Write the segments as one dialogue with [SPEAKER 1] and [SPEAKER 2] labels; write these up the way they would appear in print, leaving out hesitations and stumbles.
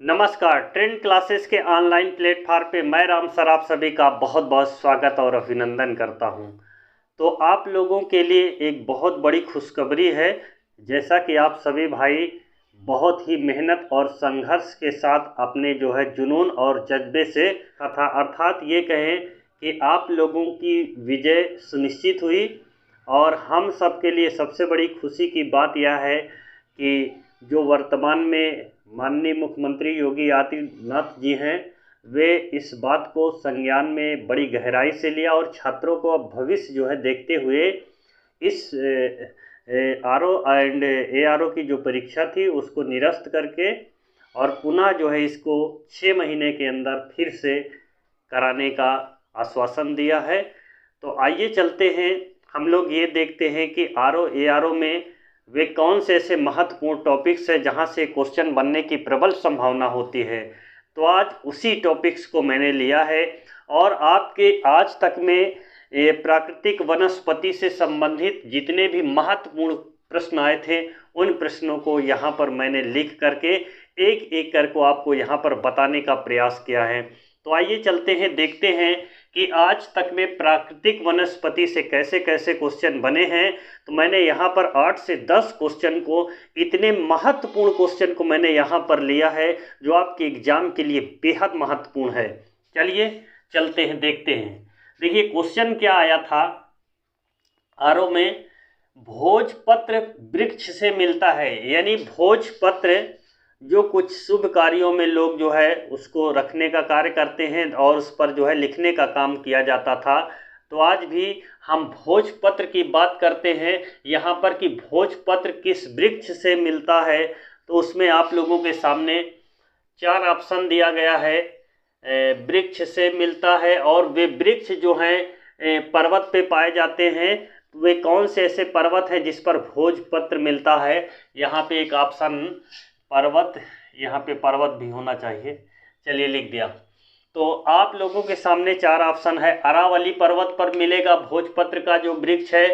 [SPEAKER 1] नमस्कार। Trend classes के online platform पे मैं राम सर आप सभी का बहुत बहुत स्वागत और अभिनंदन करता हूं। तो आप लोगों के लिए एक बहुत बड़ी खुशखबरी है। जैसा कि आप सभी भाई बहुत ही मेहनत और संघर्ष के साथ अपने जो है जुनून और जज्बे से तथा अर्थात ये कहें कि आप लोगों की विजय सुनिश्चित हुई। और हम सब के लिए सबसे बड़ी खुशी की बात यह है कि जो वर्तमान में माननीय मुख्यमंत्री योगी आदित्यनाथ जी हैं, वे इस बात को संज्ञान में बड़ी गहराई से लिया और छात्रों को अब भविष्य जो है देखते हुए इस R O and A R O की जो परीक्षा थी उसको निरस्त करके और पुनः जो है इसको 6 महीने के अंदर फिर से कराने का आश्वासन दिया है। तो आइए चलते हैं, हम लोग ये देखते हैं कि आर ओ ए आर ओ में वे कौन से ऐसे महत्वपूर्ण टॉपिक्स हैं जहाँ से क्वेश्चन बनने की प्रबल संभावना होती है। तो आज उसी टॉपिक्स को मैंने लिया है और आपके आज तक में प्राकृतिक वनस्पति से संबंधित जितने भी महत्वपूर्ण प्रश्न आए थे उन प्रश्नों को यहाँ पर मैंने लिख करके एक एक करके आपको यहाँ पर बताने का प्रयास किया है। तो आइए चलते हैं, देखते हैं कि आज तक में प्राकृतिक वनस्पति से कैसे कैसे क्वेश्चन बने हैं। तो मैंने यहाँ पर 8 से 10 क्वेश्चन को, इतने महत्वपूर्ण क्वेश्चन को मैंने यहाँ पर लिया है जो आपके एग्जाम के लिए बेहद महत्वपूर्ण है। चलिए चलते हैं, देखते हैं। देखिए क्वेश्चन क्या आया था आरओ में, भोजपत्र वृक्ष से मिलता है। यानी भोजपत्र जो कुछ शुभ कार्यों में लोग जो है उसको रखने का कार्य करते हैं और उस पर जो है लिखने का काम किया जाता था। तो आज भी हम भोजपत्र की बात करते हैं यहाँ पर कि भोजपत्र किस वृक्ष से मिलता है। तो उसमें आप लोगों के सामने 4 ऑप्शन दिया गया है। वृक्ष से मिलता है और वे वृक्ष जो हैं पर्वत पे पाए जाते हैं। वे कौन से ऐसे पर्वत हैं जिस पर भोजपत्र मिलता है। यहाँ पे एक ऑप्शन पर्वत, यहाँ पे पर्वत भी होना चाहिए, चलिए लिख दिया। तो आप लोगों के सामने 4 ऑप्शन है। अरावली पर्वत पर मिलेगा भोजपत्र का जो वृक्ष है,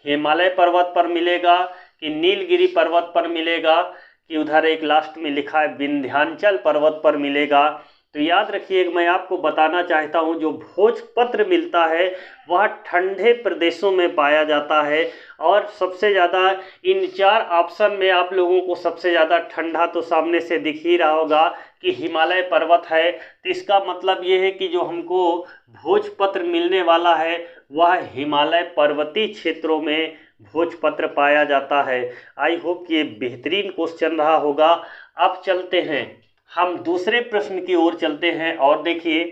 [SPEAKER 1] हिमालय पर्वत पर मिलेगा, कि नीलगिरी पर्वत पर मिलेगा, कि उधर एक लास्ट में लिखा है विंध्याचल पर्वत पर मिलेगा। तो याद रखिए, मैं आपको बताना चाहता हूँ जो भोजपत्र मिलता है वह ठंडे प्रदेशों में पाया जाता है। और सबसे ज़्यादा इन 4 ऑप्शन में आप लोगों को सबसे ज़्यादा ठंडा तो सामने से दिख ही रहा होगा कि हिमालय पर्वत है। तो इसका मतलब ये है कि जो हमको भोजपत्र मिलने वाला है वह हिमालय पर्वतीय क्षेत्रों में भोजपत्र पाया जाता है। आई होप कि ये बेहतरीन क्वेश्चन रहा होगा। अब चलते हैं, हम दूसरे प्रश्न की ओर चलते हैं और देखिए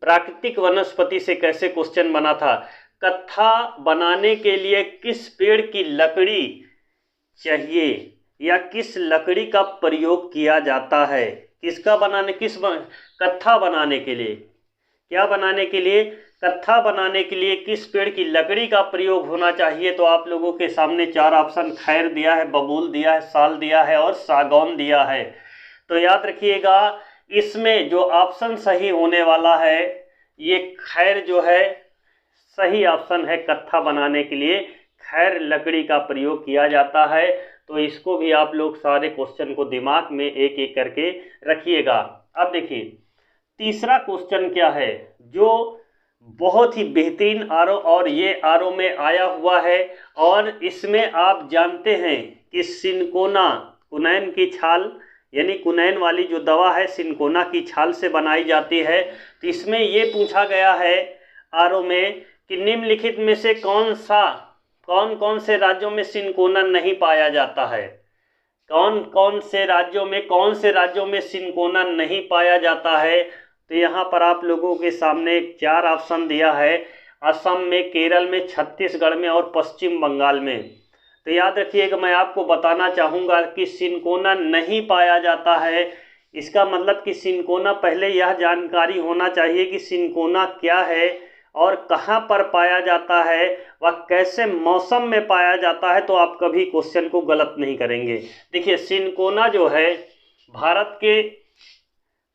[SPEAKER 1] प्राकृतिक वनस्पति से कैसे क्वेश्चन बना था। कत्था बनाने के लिए किस पेड़ की लकड़ी चाहिए या किस लकड़ी का प्रयोग किया जाता है। किसका बनाने, कत्था बनाने के लिए, क्या बनाने के लिए, कत्था बनाने के लिए किस पेड़ की लकड़ी का प्रयोग होना चाहिए। तो आप लोगों के सामने 4 ऑप्शन खैर दिया है, बबूल दिया है, साल दिया है और सागौन दिया है। तो याद रखिएगा इसमें जो ऑप्शन सही होने वाला है ये खैर जो है सही ऑप्शन है। कत्था बनाने के लिए खैर लकड़ी का प्रयोग किया जाता है। तो इसको भी आप लोग सारे क्वेश्चन को दिमाग में एक एक करके रखिएगा। अब देखिए तीसरा क्वेश्चन क्या है जो बहुत ही बेहतरीन आरओ और ये आरओ में आया हुआ है। और इसमें आप जानते हैं कि सिनकोना, कुनैन की छाल, यानी कुनैन वाली जो दवा है सिनकोना की छाल से बनाई जाती है। तो इसमें ये पूछा गया है आरओ में कि निम्नलिखित में से कौन कौन से राज्यों में सिनकोना नहीं पाया जाता है। कौन से राज्यों में सिनकोना नहीं पाया जाता है। तो यहाँ पर आप लोगों के सामने 4 ऑप्शन दिया है। असम में, केरल में, छत्तीसगढ़ में और पश्चिम बंगाल में। तो याद रखिएगा मैं आपको बताना चाहूँगा कि सिनकोना नहीं पाया जाता है। इसका मतलब कि सिनकोना, पहले यह जानकारी होना चाहिए कि सिनकोना क्या है और कहाँ पर पाया जाता है, वह कैसे मौसम में पाया जाता है। तो आप कभी क्वेश्चन को गलत नहीं करेंगे। देखिए सिनकोना जो है भारत के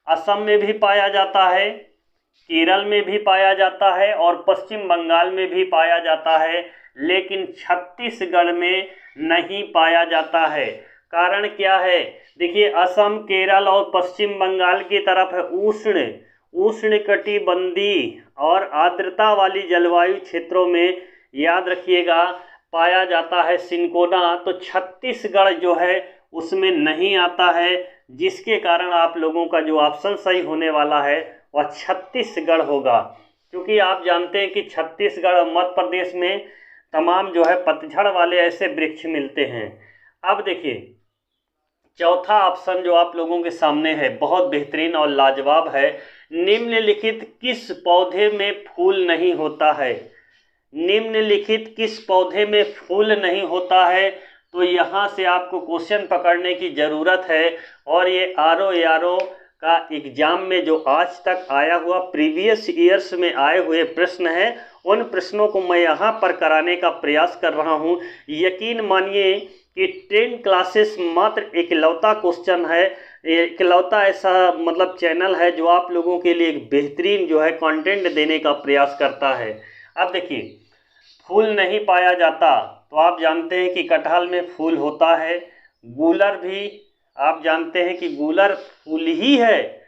[SPEAKER 1] असम में भी पाया जाता है, केरल में भी पाया जाता है और पश्चिम बंगाल में भी पाया जाता है, लेकिन छत्तीसगढ़ में नहीं पाया जाता है। कारण क्या है? देखिए, असम, केरल और पश्चिम बंगाल की तरफ है उष्णकटिबंधीय और आर्द्रता वाली जलवायु क्षेत्रों में, याद रखिएगा, पाया जाता है सिनकोना। तो छत्तीसगढ़ जो है उसमें नहीं आता है, जिसके कारण आप लोगों का जो ऑप्शन सही होने वाला है वह छत्तीसगढ़ होगा। क्योंकि आप जानते हैं कि छत्तीसगढ़ और मध्य प्रदेश में तमाम जो है पतझड़ वाले ऐसे वृक्ष मिलते हैं। अब देखिए, चौथा ऑप्शन जो आप लोगों के सामने है बहुत बेहतरीन और लाजवाब है। निम्नलिखित किस पौधे में फूल नहीं होता है? निम्नलिखित किस पौधे में फूल नहीं होता है? तो यहाँ से आपको क्वेश्चन पकड़ने की ज़रूरत है। और ये आरओ का एग्जाम में जो आज तक आया हुआ प्रीवियस ईयर्स में आए हुए प्रश्न हैं, उन प्रश्नों को मैं यहाँ पर कराने का प्रयास कर रहा हूँ। यकीन मानिए कि 10 क्लासेस मात्र इकलौता क्वेश्चन है, इकलौता ऐसा मतलब चैनल है जो आप लोगों के लिए एक बेहतरीन जो है कंटेंट देने का प्रयास करता है। अब देखिए, फूल नहीं पाया जाता तो आप जानते हैं कि कटहल में फूल होता है। गूलर भी आप जानते हैं कि गूलर फूल ही है,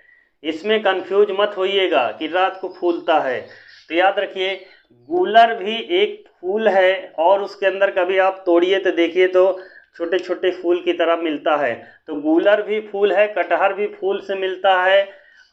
[SPEAKER 1] इसमें कंफ्यूज मत होइएगा कि रात को फूलता है। तो याद रखिए, गूलर भी एक फूल है और उसके अंदर कभी आप तोड़िए तो देखिए तो छोटे छोटे फूल की तरह मिलता है। तो गूलर भी फूल है, कटहल भी फूल से मिलता है।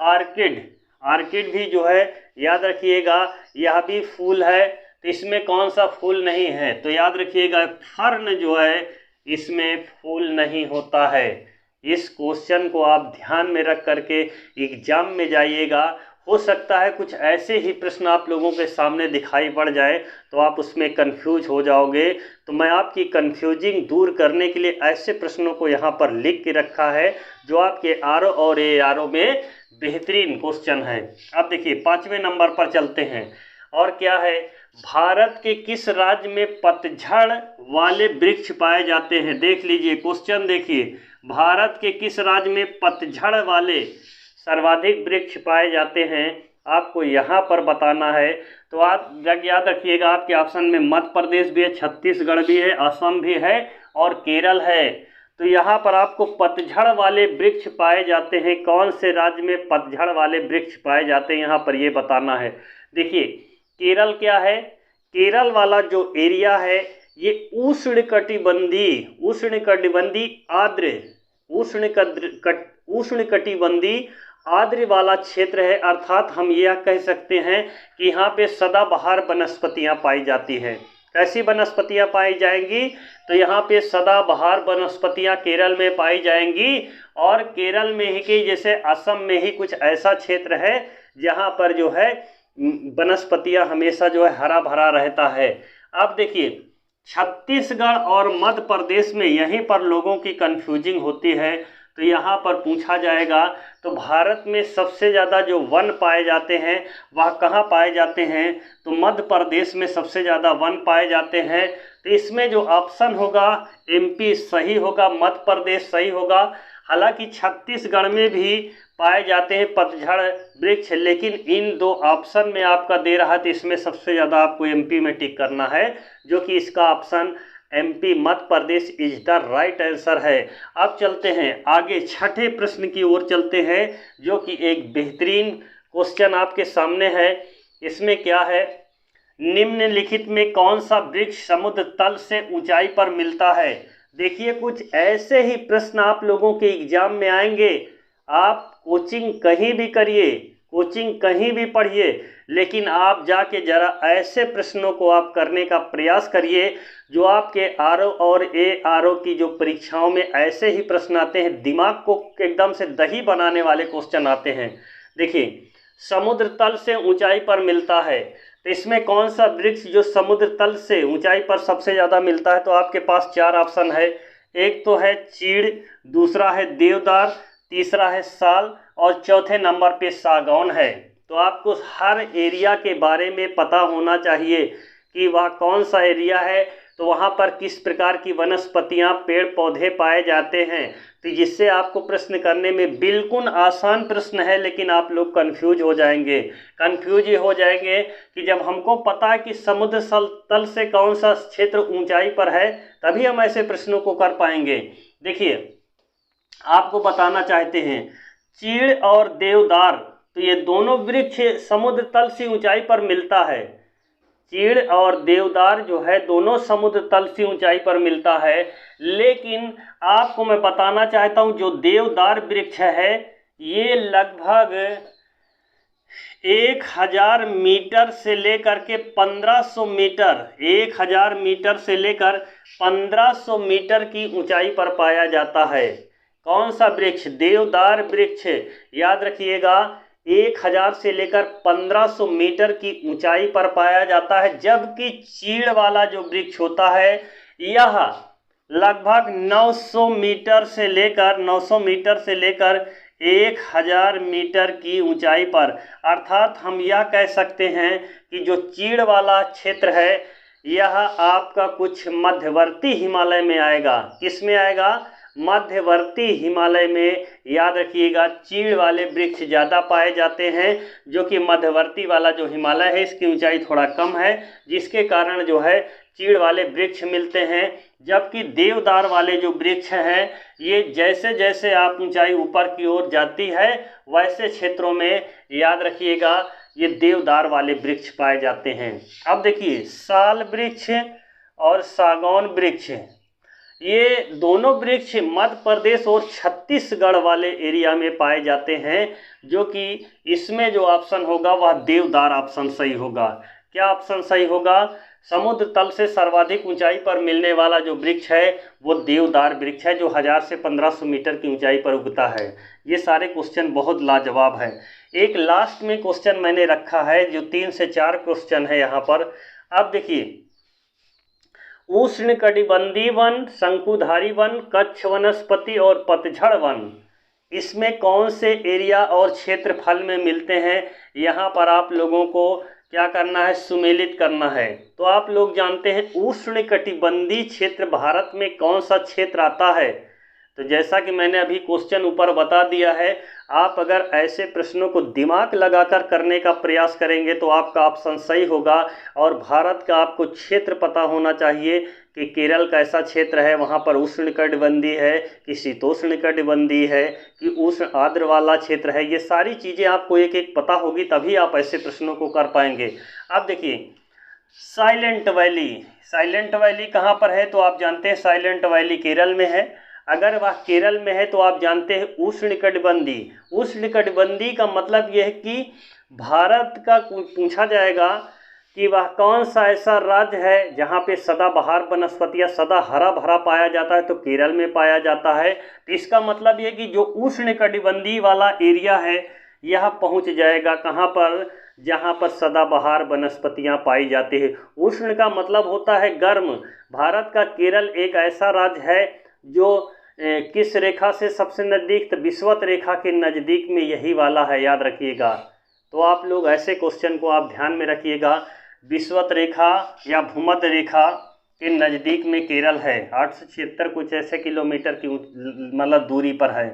[SPEAKER 1] आर्किड भी जो है याद रखिएगा यह भी फूल है। तो इसमें कौन सा फूल नहीं है? तो याद रखिएगा फर्न जो है इसमें फूल नहीं होता है। इस क्वेश्चन को आप ध्यान में रख करके एग्जाम में जाइएगा। हो सकता है कुछ ऐसे ही प्रश्न आप लोगों के सामने दिखाई पड़ जाए तो आप उसमें कंफ्यूज हो जाओगे। तो मैं आपकी कंफ्यूजिंग दूर करने के लिए ऐसे प्रश्नों को यहाँ पर लिख के रखा है जो आपके आरओ और एआरओ में बेहतरीन क्वेश्चन है। अब देखिए, 5वें नंबर पर चलते हैं। और क्या है? भारत के किस राज्य में पतझड़ वाले वृक्ष पाए जाते हैं? देख लीजिए क्वेश्चन, देखिए, भारत के किस राज्य में पतझड़ वाले सर्वाधिक वृक्ष पाए जाते हैं, आपको यहाँ पर बताना है। तो आप याद रखिएगा, आपके ऑप्शन में मध्य प्रदेश भी है, छत्तीसगढ़ भी है, असम भी है और केरल है। तो यहाँ पर आपको पतझड़ वाले वृक्ष पाए जाते हैं। कौन से राज्य में पतझड़ वाले वृक्ष पाए जाते हैं, यहाँ पर ये बताना है। देखिए, केरल क्या है? केरल वाला जो एरिया है ये उष्णकटिबंधीय आर्द्र वाला क्षेत्र है। अर्थात हम यह कह सकते हैं कि यहाँ पे सदाबहार वनस्पतियाँ पाई जाती हैं। कैसी वनस्पतियाँ पाई जाएंगी? तो यहाँ पे सदाबहार वनस्पतियाँ केरल में पाई जाएंगी। और केरल में ही कि जैसे असम में ही कुछ ऐसा क्षेत्र है जहाँ पर जो है वनस्पतियाँ हमेशा जो है हरा भरा रहता है। अब देखिए, छत्तीसगढ़ और मध्य प्रदेश में यहीं पर लोगों की कंफ्यूजिंग होती है। तो यहाँ पर पूछा जाएगा तो भारत में सबसे ज़्यादा जो वन पाए जाते हैं वह कहाँ पाए जाते हैं? तो मध्य प्रदेश में सबसे ज़्यादा वन पाए जाते हैं। तो इसमें जो ऑप्शन होगा एमपी सही होगा, मध्य प्रदेश सही होगा। हालांकि छत्तीसगढ़ में भी पाए जाते हैं पतझड़ वृक्ष, लेकिन इन दो ऑप्शन में आपका दे रहा है तो इसमें सबसे ज़्यादा आपको एमपी में टिक करना है, जो कि इसका option MP Madhya Pradesh is the right answer है। अब चलते हैं आगे, छठे प्रश्न की ओर चलते हैं, जो कि एक बेहतरीन क्वेश्चन आपके सामने है। इसमें क्या है? निम्नलिखित में कौन सा वृक्ष समुद्र तल से ऊंचाई पर मिलता है? देखिए, कुछ ऐसे ही प्रश्न आप लोगों के एग्जाम में आएंगे। आप कोचिंग कहीं भी करिए, कोचिंग कहीं भी पढ़िए, लेकिन आप जाके ज़रा ऐसे प्रश्नों को आप करने का प्रयास करिए जो आपके आरओ और एआरओ की जो परीक्षाओं में ऐसे ही प्रश्न आते हैं, दिमाग को एकदम से दही बनाने वाले क्वेश्चन आते हैं। देखिए, समुद्र तल से ऊंचाई पर मिलता है, तो इसमें कौन सा वृक्ष जो समुद्र तल से ऊंचाई पर सबसे ज़्यादा मिलता है? तो आपके पास 4 ऑप्शन है। एक तो है चीड़, दूसरा है देवदार, तीसरा है साल और चौथे नंबर पे सागौन है। तो आपको हर एरिया के बारे में पता होना चाहिए कि वह कौन सा एरिया है, तो वहाँ पर किस प्रकार की वनस्पतियाँ पेड़ पौधे पाए जाते हैं। तो जिससे आपको प्रश्न करने में बिल्कुल आसान प्रश्न है, लेकिन आप लोग कंफ्यूज हो जाएंगे। कंफ्यूज ये हो जाएंगे कि जब हमको पता है कि समुद्र तल से कौन सा क्षेत्र ऊंचाई पर है, तभी हम ऐसे प्रश्नों को कर पाएंगे। देखिए आपको बताना चाहते हैं, चीड़ और देवदार तो ये दोनों वृक्ष समुद्र तल से ऊंचाई पर मिलता है। चीड़ और देवदार जो है दोनों समुद्र तल से ऊंचाई पर मिलता है, लेकिन आपको मैं बताना चाहता हूं जो देवदार वृक्ष है ये लगभग 1000 मीटर से लेकर के 1500 मीटर, 1000 मीटर से लेकर 1500 मीटर की ऊंचाई पर पाया जाता है। कौन सा वृक्ष? देवदार वृक्ष। याद रखिएगा 1000 से लेकर 1500 मीटर की ऊंचाई पर पाया जाता है, जबकि चीड़ वाला जो वृक्ष होता है यह लगभग 900 मीटर से लेकर 1000 मीटर की ऊंचाई पर। अर्थात हम यह कह सकते हैं कि जो चीड़ वाला क्षेत्र है यह आपका कुछ मध्यवर्ती हिमालय में आएगा। किस में आएगा? मध्यवर्ती हिमालय में। याद रखिएगा चीड़ वाले वृक्ष ज़्यादा पाए जाते हैं, जो कि मध्यवर्ती वाला जो हिमालय है इसकी ऊंचाई थोड़ा कम है, जिसके कारण जो है चीड़ वाले वृक्ष मिलते हैं। जबकि देवदार वाले जो वृक्ष हैं ये जैसे जैसे आप ऊंचाई ऊपर की ओर जाती है वैसे क्षेत्रों में याद रखिएगा ये देवदार वाले वृक्ष पाए जाते हैं। अब देखिए साल वृक्ष और सागौन वृक्ष, ये दोनों वृक्ष मध्य प्रदेश और छत्तीसगढ़ वाले एरिया में पाए जाते हैं, जो कि इसमें जो ऑप्शन होगा वह देवदार ऑप्शन सही होगा। क्या ऑप्शन सही होगा? समुद्र तल से सर्वाधिक ऊंचाई पर मिलने वाला जो वृक्ष है वो देवदार वृक्ष है, जो 1000 से 1500 मीटर की ऊंचाई पर उगता है। ये सारे क्वेश्चन बहुत लाजवाब है। एक लास्ट में क्वेश्चन मैंने रखा है जो 3 से 4 क्वेश्चन है यहाँ पर। अब देखिए उष्णकटिबंधीय वन, शंकुधारी वन, कच्छ वनस्पति और पतझड़ वन, इसमें कौन से एरिया और क्षेत्रफल में मिलते हैं? यहाँ पर आप लोगों को क्या करना है? सुमेलित करना है। तो आप लोग जानते हैं उष्णकटिबंधीय क्षेत्र भारत में कौन सा क्षेत्र आता है? तो जैसा कि मैंने अभी क्वेश्चन ऊपर बता दिया है, आप अगर ऐसे प्रश्नों को दिमाग लगाकर करने का प्रयास करेंगे तो आपका ऑप्शन सही होगा। और भारत का आपको क्षेत्र पता होना चाहिए कि केरल कैसा क्षेत्र है, वहाँ पर उष्णकटिबंधीय है कि शीतोष्णकटिबंधीय है कि उष्ण आर्द्र वाला क्षेत्र है। ये सारी चीज़ें आपको एक एक पता होगी, तभी आप ऐसे प्रश्नों को कर पाएंगे। अब देखिए साइलेंट वैली कहाँ पर है? तो आप जानते हैं साइलेंट वैली केरल में है। अगर वह केरल में है तो आप जानते हैं उष्णकटिबंधीय का मतलब यह है कि भारत का पूछा जाएगा कि वह कौन सा ऐसा राज्य है जहाँ पे सदाबहार वनस्पतियाँ सदा हरा भरा पाया जाता है, तो केरल में पाया जाता है। तो इसका मतलब ये कि जो उष्णकटिबंधीय वाला एरिया है यह पहुँच जाएगा कहाँ पर? जहाँ पर सदाबहार वनस्पतियाँ पाई जाती है। उष्ण का मतलब होता है गर्म। भारत का केरल एक ऐसा राज्य है जो किस रेखा से सबसे नज़दीक? तो विषुवत रेखा के नज़दीक में यही वाला है, याद रखिएगा। तो आप लोग ऐसे क्वेश्चन को आप ध्यान में रखिएगा, विषुवत रेखा या भूमध्य रेखा के नज़दीक में केरल है। 876 कुछ ऐसे किलोमीटर की मतलब दूरी पर है।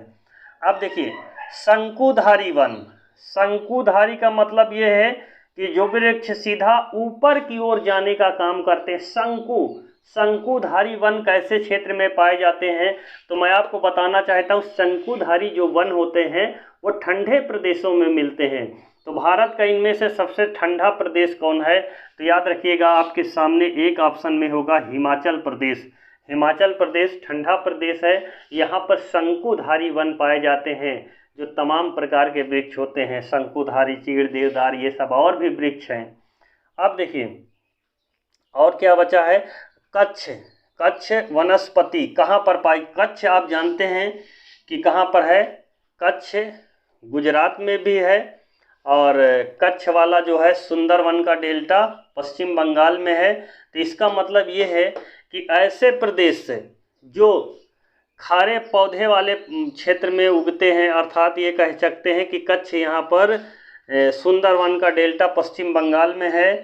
[SPEAKER 1] अब देखिए शंकुधारी वन, शंकुधारी का मतलब ये है कि जो वृक्ष सीधा ऊपर की ओर जाने का काम करते हैं। शंकुधारी वन कैसे क्षेत्र में पाए जाते हैं? तो मैं आपको बताना चाहता हूँ शंकुधारी जो वन होते हैं वो ठंडे प्रदेशों में मिलते हैं। तो भारत का इनमें से सबसे ठंडा प्रदेश कौन है? तो याद रखिएगा आपके सामने एक ऑप्शन में होगा हिमाचल प्रदेश। हिमाचल प्रदेश ठंडा प्रदेश है, यहाँ पर शंकुधारी वन पाए जाते हैं। जो तमाम प्रकार के वृक्ष होते हैं, शंकुधारी, चीड़, देवदार, ये सब और भी वृक्ष हैं। अब देखिए और क्या बचा है? कच्छ वनस्पति कहाँ पर पाई? कच्छ आप जानते हैं कि कहाँ पर है? कच्छ गुजरात में भी है, और कच्छ वाला जो है सुंदरवन का डेल्टा पश्चिम बंगाल में है। तो इसका मतलब ये है कि ऐसे प्रदेश से जो खारे पौधे वाले क्षेत्र में उगते हैं, अर्थात ये कह सकते हैं कि कच्छ यहाँ पर सुंदरवन का डेल्टा पश्चिम बंगाल में है।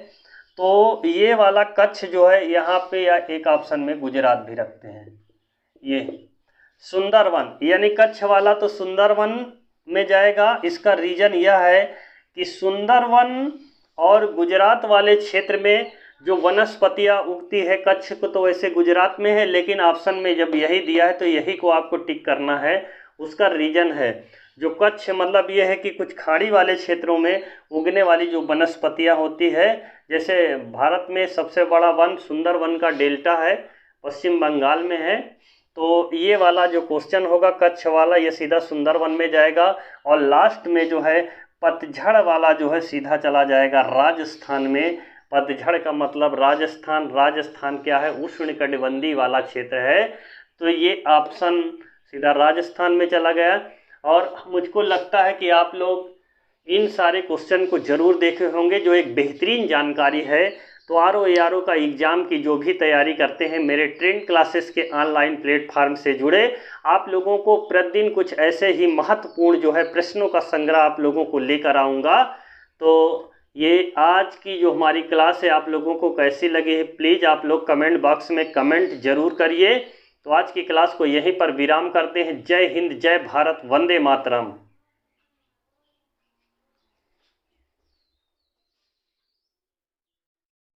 [SPEAKER 1] तो ये वाला कच्छ जो है यहाँ पे या एक ऑप्शन में गुजरात भी रखते हैं। ये सुंदरवन यानी कच्छ वाला तो सुंदरवन में जाएगा। इसका रीजन यह है कि सुंदरवन और गुजरात वाले क्षेत्र में जो वनस्पतियाँ उगती है कच्छ को तो वैसे गुजरात में है, लेकिन ऑप्शन में जब यही दिया है तो यही को आपको टिक करना है। उसका रीजन है जो कच्छ मतलब ये है कि कुछ खाड़ी वाले क्षेत्रों में उगने वाली जो वनस्पतियाँ होती है, जैसे भारत में सबसे बड़ा वन सुंदरवन का डेल्टा है, पश्चिम बंगाल में है। तो ये वाला जो क्वेश्चन होगा कच्छ वाला, ये सीधा सुंदरवन में जाएगा। और लास्ट में जो है पतझड़ वाला जो है सीधा चला जाएगा राजस्थान में। पतझड़ का मतलब राजस्थान, राजस्थान क्या है, उष्णकटिबंधीय वाला क्षेत्र है। तो ये ऑप्शन सीधा राजस्थान में चला गया। और मुझको लगता है कि आप लोग इन सारे क्वेश्चन को ज़रूर देखे होंगे, जो एक बेहतरीन जानकारी है। तो RO का एग्ज़ाम की जो भी तैयारी करते हैं, मेरे ट्रेंड क्लासेस के ऑनलाइन प्लेटफार्म से जुड़े, आप लोगों को प्रतिदिन कुछ ऐसे ही महत्वपूर्ण जो है प्रश्नों का संग्रह आप लोगों को लेकर आऊँगा। तो ये आज की जो हमारी क्लास है आप लोगों को कैसी लगी है, प्लीज़ आप लोग कमेंट बॉक्स में कमेंट जरूर करिए। तो आज की क्लास को यहीं पर विराम करते हैं। जय हिंद, जय भारत, वंदे मातरम।